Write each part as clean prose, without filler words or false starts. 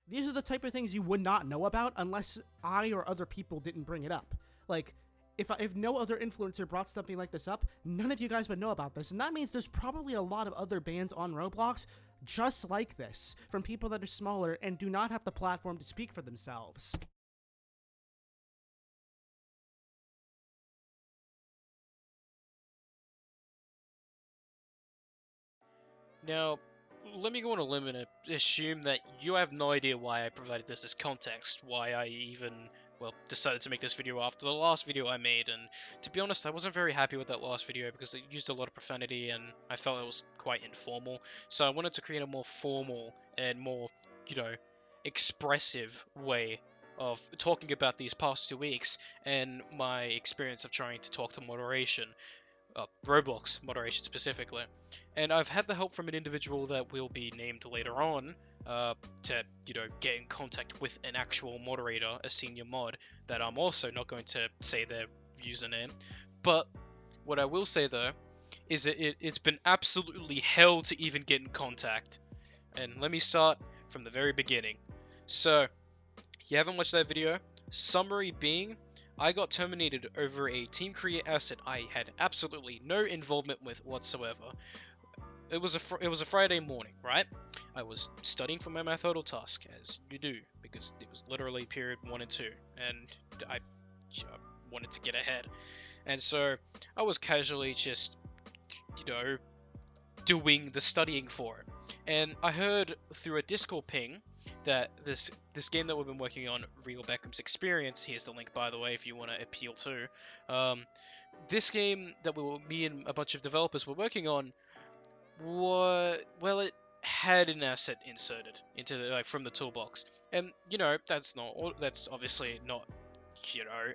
These are the type of things you would not know about unless I or other people didn't bring it up. Like, if no other influencer brought something like this up, none of you guys would know about this, and that means there's probably a lot of other bans on Roblox just like this, from people that are smaller and do not have the platform to speak for themselves. Now, let me go on a limb and assume that you have no idea why I provided this as context, why I even, well, decided to make this video after the last video I made, and to be honest, I wasn't very happy with that last video because it used a lot of profanity and I felt it was quite informal, so I wanted to create a more formal and more, you know, expressive way of talking about these past 2 weeks and my experience of trying to talk to moderation, Roblox moderation specifically. And I've had the help from an individual that will be named later on to, get in contact with an actual moderator, a senior mod, that I'm also not going to say their username. But what I will say though, is that it's been absolutely hell to even get in contact. And let me start from the very beginning. So, you haven't watched that video? Summary being, I got terminated over a team create asset I had absolutely no involvement with whatsoever. It was a Friday morning, right? I was studying for my mathodal task, as you do, because it was literally period 1 and 2, and I wanted to get ahead. And so I was casually just, doing the studying for it. And I heard through a Discord ping that this game that we've been working on, Real Beckham's Experience, here's the link by the way if you want to appeal to, this game that me and a bunch of developers were working on, it had an asset inserted into from the toolbox, and that's obviously not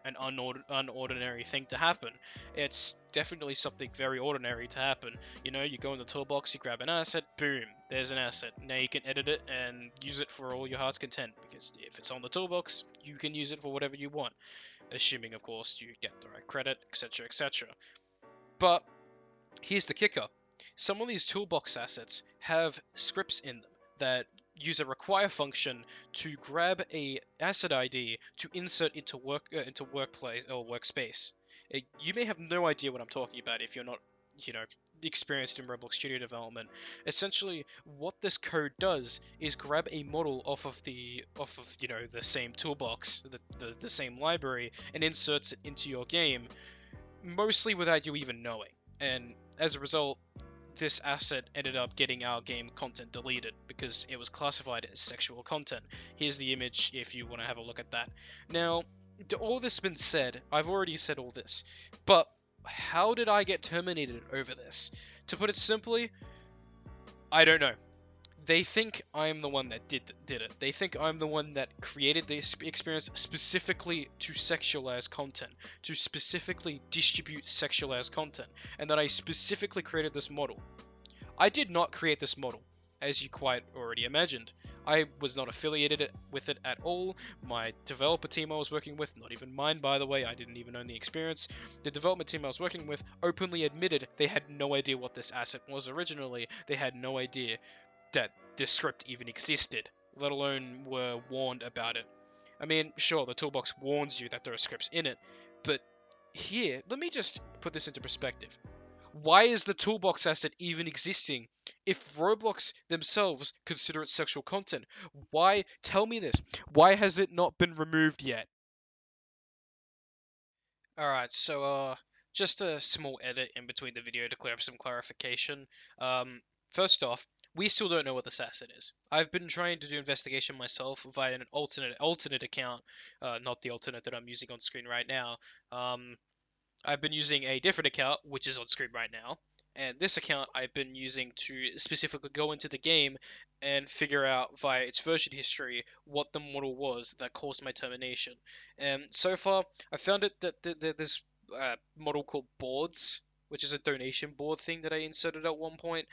an unordinary thing to happen. It's definitely something very ordinary to happen. You go in the toolbox, you grab an asset, boom, there's an asset. Now you can edit it and use it for all your heart's content, because if it's on the toolbox, you can use it for whatever you want, assuming, of course, you get the right credit, etc., etc. But here's the kicker. Some of these toolbox assets have scripts in them that use a require function to grab a asset ID to insert into workplace or workspace. You may have no idea what I'm talking about if you're not, experienced in Roblox Studio development. Essentially, what this code does is grab a model off of the same toolbox, the same library, and inserts it into your game, mostly without you even knowing. And as a result, this asset ended up getting our game content deleted because it was classified as sexual content. Here's the image if you want to have a look at that. Now, all this been said, I've already said all this, but how did I get terminated over this? To put it simply, I don't know. They think I'm the one that did it. They think I'm the one that created this experience specifically to sexualize content, to specifically distribute sexualized content, and that I specifically created this model. I did not create this model, as you quite already imagined. I was not affiliated with it at all. My developer team I was working with, not even mine by the way, I didn't even own the experience, the development team I was working with openly admitted they had no idea what this asset was originally. They had no idea that this script even existed, let alone were warned about it. I mean, sure, the toolbox warns you that there are scripts in it, but here, let me just put this into perspective. Why is the toolbox asset even existing if Roblox themselves consider it sexual content? Why? Tell me this. Why has it not been removed yet? Alright, so just a small edit in between the video to clear up some clarification. First off, we still don't know what this asset is. I've been trying to do investigation myself via an alternate account, not the alternate that I'm using on screen right now. I've been using a different account, which is on screen right now, and this account I've been using to specifically go into the game and figure out via its version history what the model was that caused my termination. And so far, I found it that there's a model called boards, which is a donation board thing that I inserted at one point,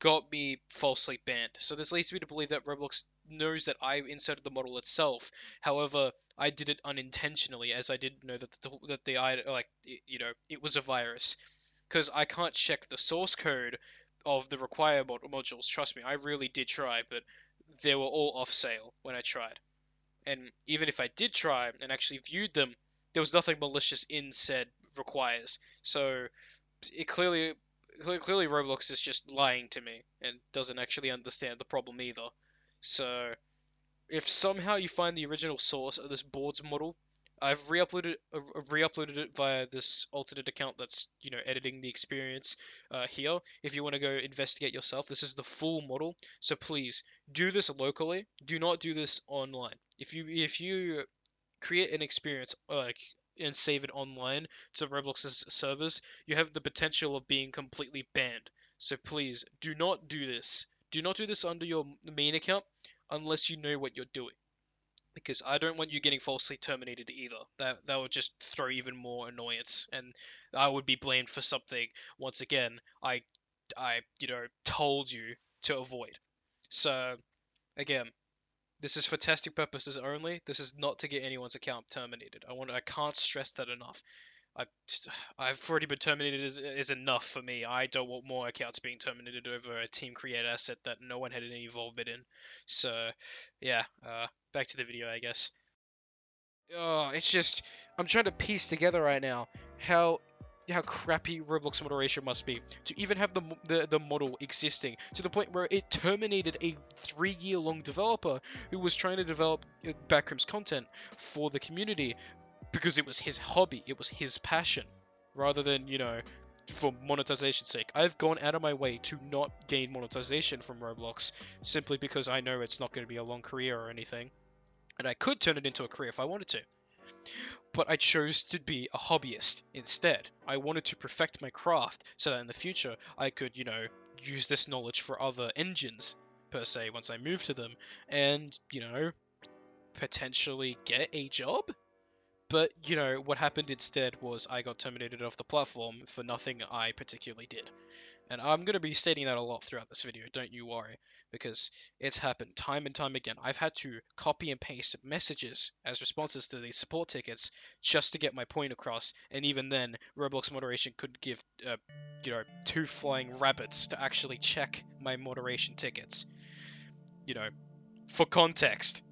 got me falsely banned. So this leads me to believe that Roblox knows that I inserted the model itself. However, I did it unintentionally, as I didn't know it was a virus. Because I can't check the source code of the require modules. Trust me, I really did try, but they were all off sale when I tried. And even if I did try and actually viewed them, there was nothing malicious in said requires. So it clearly Roblox is just lying to me and doesn't actually understand the problem either. So if somehow you find the original source of this boards model, I've re-uploaded it via this alternate account that's editing the experience here. If you want to go investigate yourself, this is the full model. So please do this locally. Do not do this online. If you create an experience and save it online to Roblox's servers, you have the potential of being completely banned. So please do not do this. Do not do this under your main account unless you know what you're doing. Because I don't want you getting falsely terminated either. That would just throw even more annoyance, and I would be blamed for something once again I told you to avoid. So again, this is for testing purposes only. This is not to get anyone's account terminated. I can't stress that enough. I, I've already been terminated is enough for me. I don't want more accounts being terminated over a team create asset that no one had any involvement in. So, yeah, back to the video, I guess. Oh, it's just I'm trying to piece together right now how crappy Roblox moderation must be to even have the model existing to the point where it terminated a 3-year long developer who was trying to develop backrooms content for the community because it was his hobby, it was his passion, rather than for monetization's sake. I've gone out of my way to not gain monetization from Roblox simply because I know it's not going to be a long career or anything, and I could turn it into a career if I wanted to. But I chose to be a hobbyist instead. I wanted to perfect my craft so that in the future I could, use this knowledge for other engines, per se, once I move to them, and, potentially get a job? But, what happened instead was I got terminated off the platform for nothing I particularly did. And I'm going to be stating that a lot throughout this video, don't you worry, because it's happened time and time again. I've had to copy and paste messages as responses to these support tickets just to get my point across, and even then, Roblox moderation could give, 2 flying rabbits to actually check my moderation tickets, you know, for context.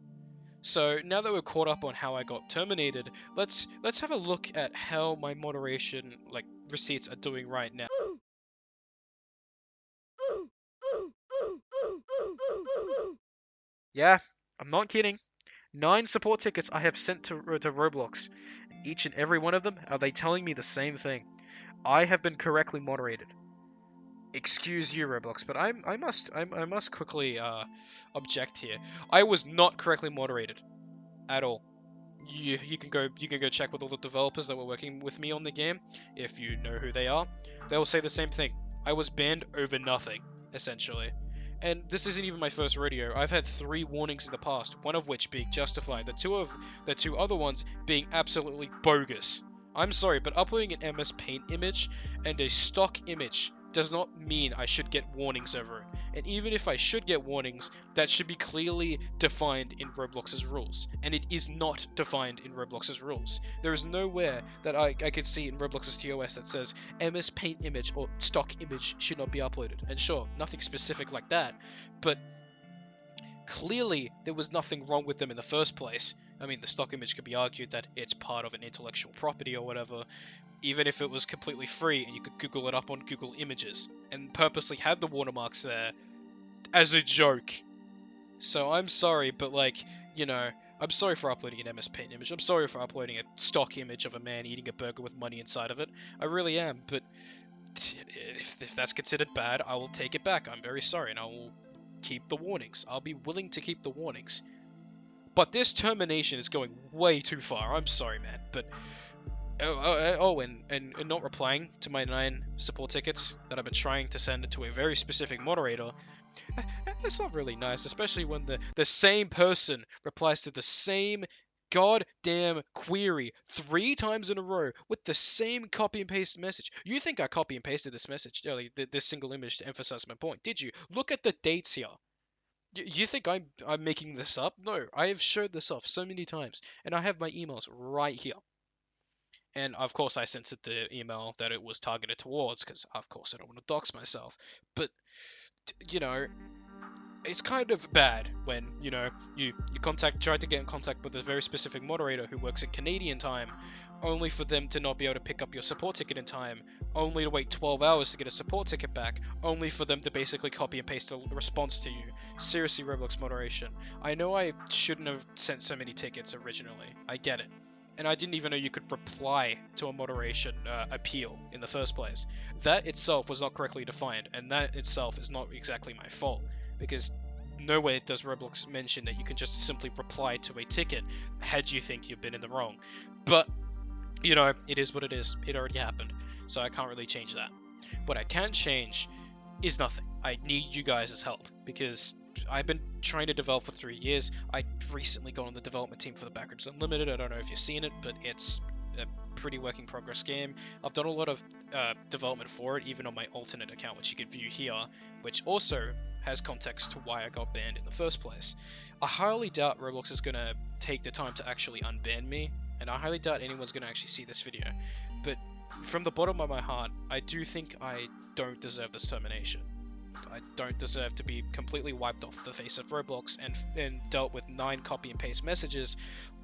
So now that we're caught up on how I got terminated, let's have a look at how my moderation receipts are doing right now. Yeah, I'm not kidding. 9 support tickets I have sent to Roblox. Each and every one of them are they telling me the same thing. I have been correctly moderated. Excuse you, Roblox, but I must quickly object here. I was not correctly moderated at all. You can go check with all the developers that were working with me on the game if you know who they are. They will say the same thing. I was banned over nothing, essentially. And this isn't even my first rodeo. I've had 3 warnings in the past, one of which being justified, the two other ones being absolutely bogus. I'm sorry, but uploading an MS Paint image and a stock image does not mean I should get warnings over it. And even if I should get warnings, that should be clearly defined in Roblox's rules. And it is not defined in Roblox's rules. There is nowhere that I could see in Roblox's TOS that says MS Paint image or stock image should not be uploaded. And sure, nothing specific like that, but clearly there was nothing wrong with them in the first place. I mean, the stock image could be argued that it's part of an intellectual property or whatever, even if it was completely free and you could Google it up on Google Images, and purposely had the watermarks there as a joke. So I'm sorry, but I'm sorry for uploading an MS Paint image. I'm sorry for uploading a stock image of a man eating a burger with money inside of it. I really am, but if that's considered bad, I will take it back. I'm very sorry, and I will keep the warnings. I'll be willing to keep the warnings. But this termination is going way too far. I'm sorry, man, but and not replying to my 9 support tickets that I've been trying to send to a very specific moderator, it's not really nice, especially when the same person replies to the same goddamn query 3 times in a row with the same copy and paste message. You think I copy and pasted this message, this single image to emphasize my point, did you? Look at the dates here. You think I'm making this up? No, I have showed this off so many times, and I have my emails right here. And of course, I censored the email that it was targeted towards, because of course I don't want to dox myself. But you know, it's kind of bad when, you know, you try to get in contact with a very specific moderator who works in Canadian time, only for them to not be able to pick up your support ticket in time, only to wait 12 hours to get a support ticket back, only for them to basically copy and paste a response to you. Seriously, Roblox moderation. I know I shouldn't have sent so many tickets originally. I get it. And I didn't even know you could reply to a moderation appeal in the first place. That itself was not correctly defined, and that itself is not exactly my fault, because nowhere does Roblox mention that you can just simply reply to a ticket had you think you've been in the wrong. But, you know, it is what it is. It already happened, so I can't really change that. What I can change is nothing. I need you guys' help, because I've been trying to develop for 3 years. I recently got on the development team for the Backrooms Unlimited. I don't know if you've seen it, but it's a pretty work in progress game. I've done a lot of development for it, even on my alternate account, which you can view here, which also has context to why I got banned in the first place. I highly doubt Roblox is going to take the time to actually unban me, and I highly doubt anyone's going to actually see this video. But from the bottom of my heart, I do think I don't deserve this termination. I don't deserve to be completely wiped off the face of Roblox and dealt with 9 copy and paste messages,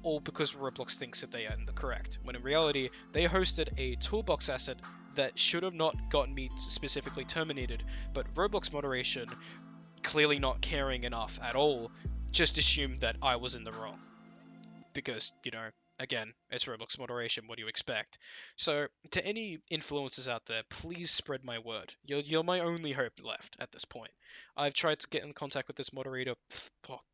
all because Roblox thinks that they are in the correct, when in reality they hosted a toolbox asset that should have not gotten me specifically terminated, but Roblox moderation, clearly not caring enough at all, just assumed that I was in the wrong. Because, you know, again, it's Roblox moderation, what do you expect? So, to any influencers out there, please spread my word. You're my only hope left at this point. I've tried to get in contact with this moderator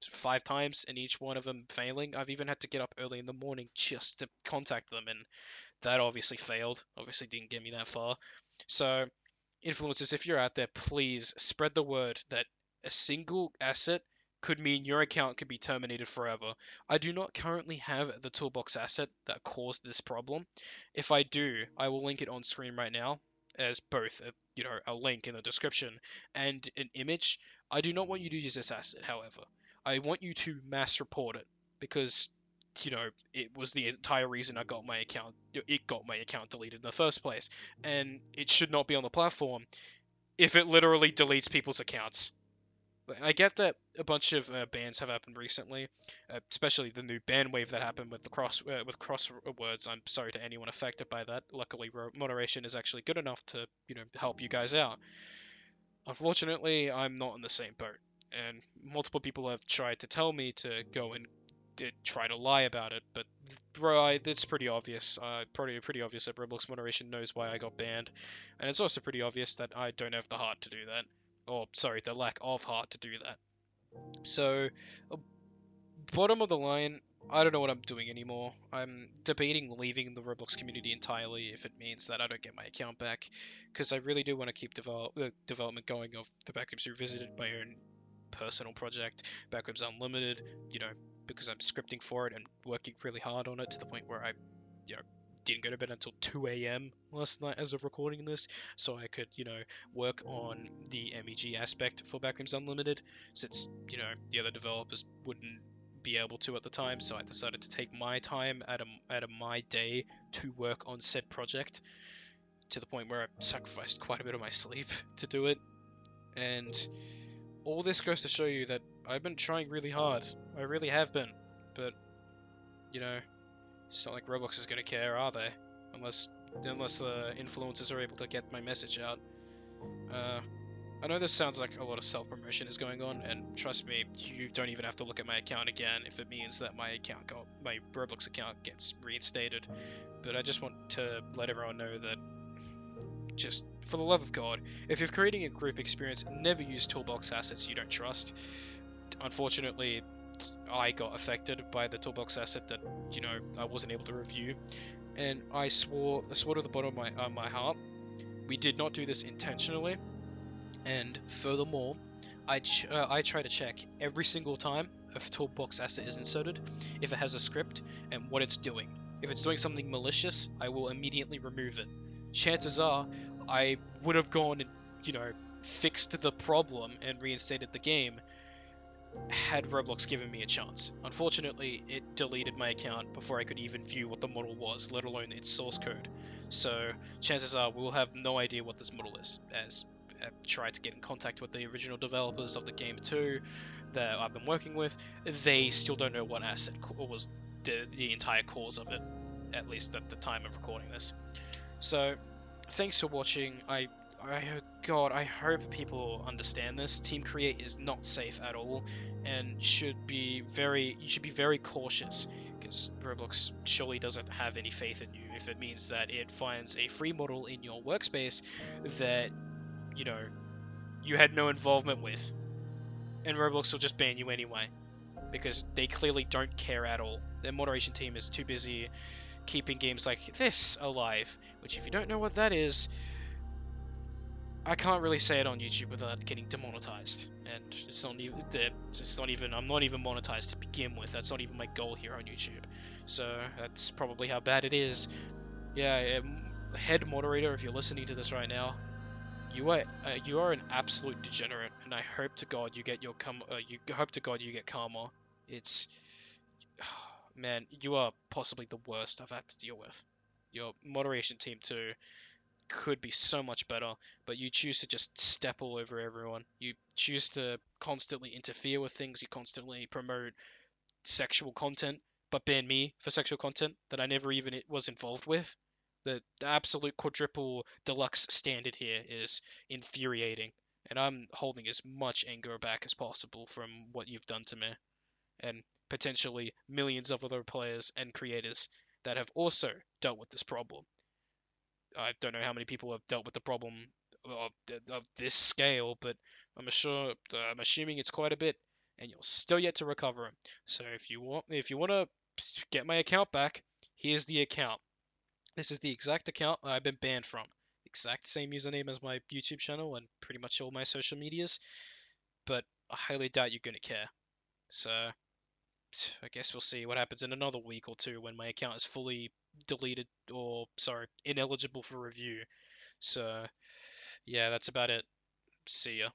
5 times, and each one of them failing. I've even had to get up early in the morning just to contact them, and that obviously failed. Obviously didn't get me that far. So, influencers, if you're out there, please spread the word that a single asset could mean your account could be terminated forever. I do not currently have the toolbox asset that caused this problem. If I do, I will link it on screen right now as both a link in the description and an image. I do not want you to use this asset, however. I want you to mass report it, because it was the entire reason it got my account deleted in the first place, and it should not be on the platform if it literally deletes people's accounts. I get that a bunch of bans have happened recently, especially the new ban wave that happened with the crosswords. I'm sorry to anyone affected by that. Luckily, moderation is actually good enough to help you guys out. Unfortunately, I'm not in the same boat, and multiple people have tried to tell me to go and try to lie about it, but it's pretty obvious. Pretty obvious that Roblox moderation knows why I got banned, and it's also pretty obvious that I don't have the heart to do that, or sorry, the lack of heart to do that. So, bottom of the line, I don't know what I'm doing anymore. I'm debating leaving the Roblox community entirely if it means that I don't get my account back, because I really do want to keep development going of the Backrooms Revisited, my own personal project, Backrooms Unlimited, because I'm scripting for it and working really hard on it to the point where I, didn't go to bed until 2 a.m. last night as of recording this, so I could, work on the MEG aspect for Backrooms Unlimited, since, the other developers wouldn't be able to at the time, so I decided to take my time out of my day to work on said project, to the point where I sacrificed quite a bit of my sleep to do it, and all this goes to show you that I've been trying really hard. I really have been, but it's not like Roblox is gonna care, are they? Unless the influencers are able to get my message out. I know this sounds like a lot of self-promotion is going on, and trust me, you don't even have to look at my account again if it means that my Roblox account gets reinstated. But I just want to let everyone know that, just for the love of God, if you're creating a group experience, never use toolbox assets you don't trust. Unfortunately, I got affected by the toolbox asset that I wasn't able to review, and I swore to the bottom of my heart, we did not do this intentionally. And furthermore, I try to check every single time a toolbox asset is inserted if it has a script and what it's doing. If it's doing something malicious, I will immediately remove it. Chances are I would have gone and fixed the problem and reinstated the game had Roblox given me a chance. Unfortunately, it deleted my account before I could even view what the model was, let alone its source code. So chances are we'll have no idea what this model is, as tried to get in contact with the original developers of the game too, that I've been working with. They still don't know what asset was the entire cause of it, at least at the time of recording this. So, thanks for watching. God, I hope people understand this. Team Create is not safe at all, and you should be very cautious, because Roblox surely doesn't have any faith in you if it means that it finds a free model in your workspace that, you know, you had no involvement with, and Roblox will just ban you anyway, because they clearly don't care at all. Their moderation team is too busy keeping games like this alive, which, if you don't know what that is, I can't really say it on YouTube without getting demonetized, and I'm not even monetized to begin with. That's not even my goal here on YouTube, so that's probably how bad it is. Yeah, head moderator, if you're listening to this right now, you are an absolute degenerate, and I hope to God you get you get karma. It's Man, you are possibly the worst I've had to deal with. Your moderation team too could be so much better, but you choose to just step all over everyone. You choose to constantly interfere with things. You constantly promote sexual content, but ban me for sexual content that I never even was involved with. The absolute quadruple deluxe standard here is infuriating, and I'm holding as much anger back as possible from what you've done to me, and potentially millions of other players and creators that have also dealt with this problem. I don't know how many people have dealt with the problem of this scale, but I'm assuming it's quite a bit, and you're still yet to recover. So if you want to get my account back, here's the account. This is the exact account I've been banned from. Exact same username as my YouTube channel and pretty much all my social medias, but I highly doubt you're gonna care. So I guess we'll see what happens in another week or two when my account is fully deleted, or sorry, ineligible for review. So yeah, that's about it. See ya.